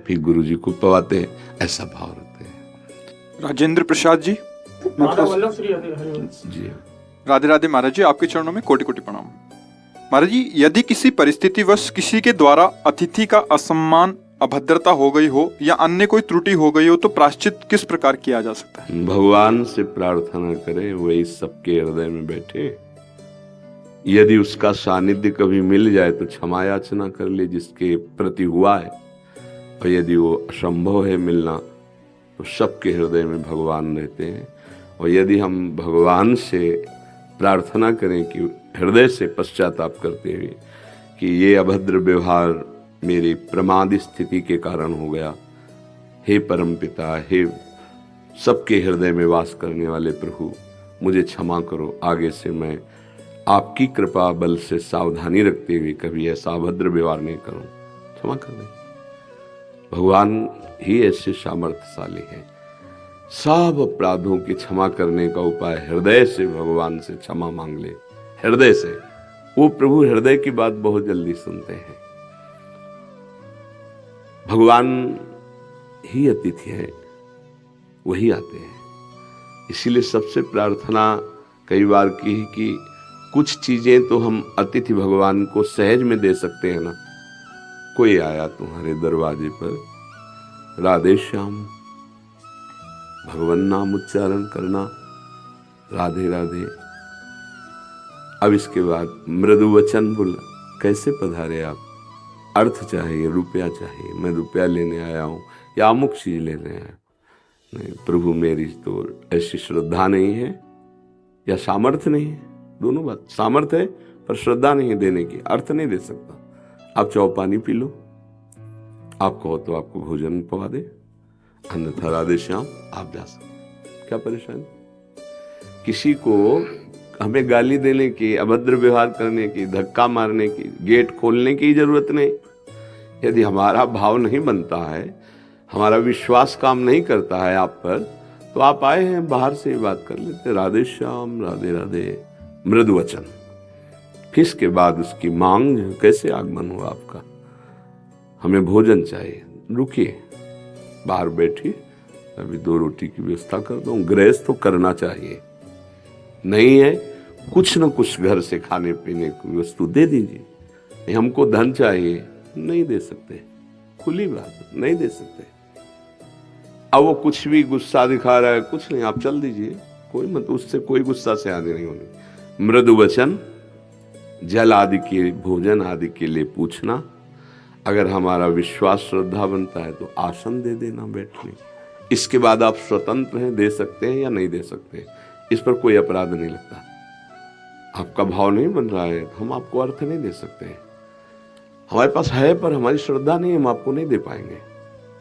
फिर गुरु जी को पवाते हैं, ऐसा भाव रखते हैं। राजेंद्र प्रसाद जी, जी राधे राधे महाराज जी, आपके चरणों में कोटि कोटि प्रणाम। महाराज जी, यदि किसी परिस्थितिवश किसी के द्वारा अतिथि का असम्मान, अभद्रता हो गई हो या अन्य कोई त्रुटि हो गई हो तो प्रायश्चित किस प्रकार किया जा सकता है? भगवान से प्रार्थना करें, वही सबके हृदय में बैठे। यदि उसका सानिध्य कभी मिल जाए तो क्षमा याचना कर ले जिसके प्रति हुआ है, और यदि वो असंभव है मिलना तो सबके हृदय में भगवान रहते हैं। और यदि हम भगवान से प्रार्थना करें कि हृदय से पश्चाताप करते हुए कि ये अभद्र व्यवहार मेरी प्रमाद स्थिति के कारण हो गया, हे परमपिता, हे सबके हृदय में वास करने वाले प्रभु, मुझे क्षमा करो, आगे से मैं आपकी कृपा बल से सावधानी रखते हुए कभी ऐसा अभद्र व्यवहार नहीं करूं, क्षमा कर दें। भगवान ही ऐसे सामर्थ्यशाली है। सब अपराधों की क्षमा करने का उपाय हृदय से भगवान से क्षमा मांग ले, हृदय से। वो प्रभु हृदय की बात बहुत जल्दी सुनते हैं। भगवान ही अतिथि है, वही आते हैं। इसीलिए सबसे प्रार्थना कई बार की कि कुछ चीजें तो हम अतिथि भगवान को सहज में दे सकते हैं ना। कोई आया तुम्हारे दरवाजे पर, राधे श्याम, भगवान नाम उच्चारण करना, राधे राधे। अब इसके बाद मृदु वचन बोला, कैसे पधारे आप, अर्थ चाहिए, रुपया चाहिए, मैं रुपया लेने आया हूं या अमुक चीज लेने आया। नहीं प्रभु, मेरी तो ऐसी श्रद्धा नहीं है या सामर्थ्य नहीं है। दोनों बात, सामर्थ्य है पर श्रद्धा नहीं है देने की, अर्थ नहीं दे सकता। आप चाहो पानी पी लो, आप कहो तो आपको भोजन पवा दे, अन्यथा राधे श्याम आप जा सकते। क्या परेशानी? किसी को हमें गाली देने की, अभद्र व्यवहार करने की, धक्का मारने की, गेट खोलने की जरूरत नहीं। यदि हमारा भाव नहीं बनता है, हमारा विश्वास काम नहीं करता है आप पर, तो आप आए हैं बाहर से ही बात कर लेते, राधे श्याम, राधे राधे, मृदु वचन। फिर इसके बाद उसकी मांग, कैसे आगमन हुआ आपका, हमें भोजन चाहिए, रुकिए, बाहर बैठिए, अभी 2 रोटी की व्यवस्था कर दूं। ग्रहस्थ तो करना चाहिए, नहीं है कुछ न कुछ घर से खाने पीने की वस्तु दे दीजिए। नहीं हमको धन चाहिए, नहीं दे सकते, खुली बात, नहीं दे सकते। अब वो कुछ भी गुस्सा दिखा रहा है, कुछ नहीं, आप चल दीजिए, कोई मत, उससे कोई गुस्सा से आदि नहीं होनी। मृदु वचन, जल आदि के, भोजन आदि के लिए पूछना। अगर हमारा विश्वास श्रद्धा बनता है तो आसन दे देना बैठने। इसके बाद आप स्वतंत्र हैं, दे सकते हैं या नहीं दे सकते, इस पर कोई अपराध नहीं लगता। आपका भाव नहीं बन रहा है, हम आपको अर्थ नहीं दे सकते। हमारे पास है पर हमारी श्रद्धा नहीं, हम आपको नहीं दे पाएंगे,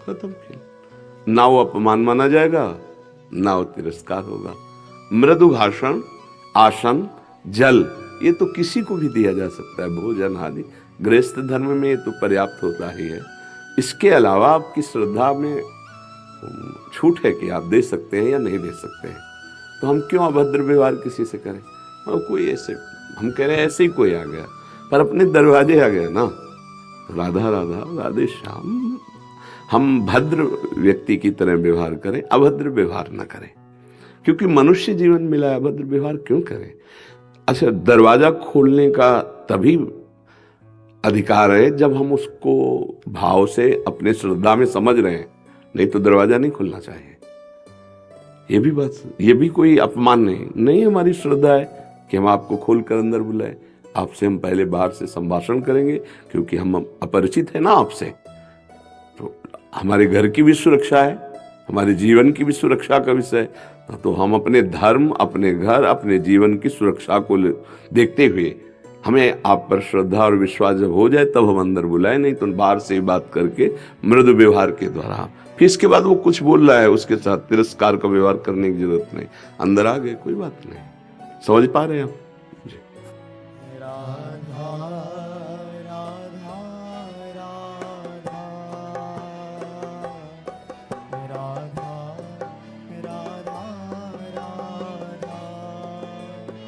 खत्म खेल। ना वो अपमान माना जाएगा, ना वो तिरस्कार होगा। मृदु भाषण, आसन, जल, ये तो किसी को भी दिया जा सकता है, भोजन आदि गृहस्थ धर्म में ये तो पर्याप्त होता ही है। इसके अलावा आपकी श्रद्धा में छूट है कि आप दे सकते हैं या नहीं दे सकते हैं। तो हम क्यों अभद्र व्यवहार किसी से करें? और कोई ऐसे, हम कह रहे हैं ऐसे ही कोई आ गया, पर अपने दरवाजे आ गया ना, राधा राधा, राधे श्याम। हम भद्र व्यक्ति की तरह व्यवहार करें, अभद्र व्यवहार न करें, क्योंकि मनुष्य जीवन मिला है, अभद्र व्यवहार क्यों करें? अच्छा, दरवाजा खोलने का तभी अधिकार है जब हम उसको भाव से अपने श्रद्धा में समझ रहे हैं, नहीं तो दरवाजा नहीं खुलना चाहिए। ये भी बात, ये भी कोई अपमान नहीं, हमारी श्रद्धा है कि हम आपको खोलकर अंदर बुलाए। आपसे हम पहले बाहर से संभाषण करेंगे, क्योंकि हम अपरिचित है ना आपसे, तो हमारे घर की भी सुरक्षा है, हमारे जीवन की भी सुरक्षा का विषय। तो हम अपने धर्म, अपने घर, अपने जीवन की सुरक्षा को देखते हुए हमें आप पर श्रद्धा और विश्वास जब हो जाए तब हम अंदर बुलाए, नहीं तो बाहर से ही बात करके मृदु व्यवहार के द्वारा। फिर इसके बाद वो कुछ बोल रहा है, उसके साथ तिरस्कार का व्यवहार करने की जरूरत नहीं, अंदर आ गए, कोई बात नहीं। समझ पा रहे हैं आप?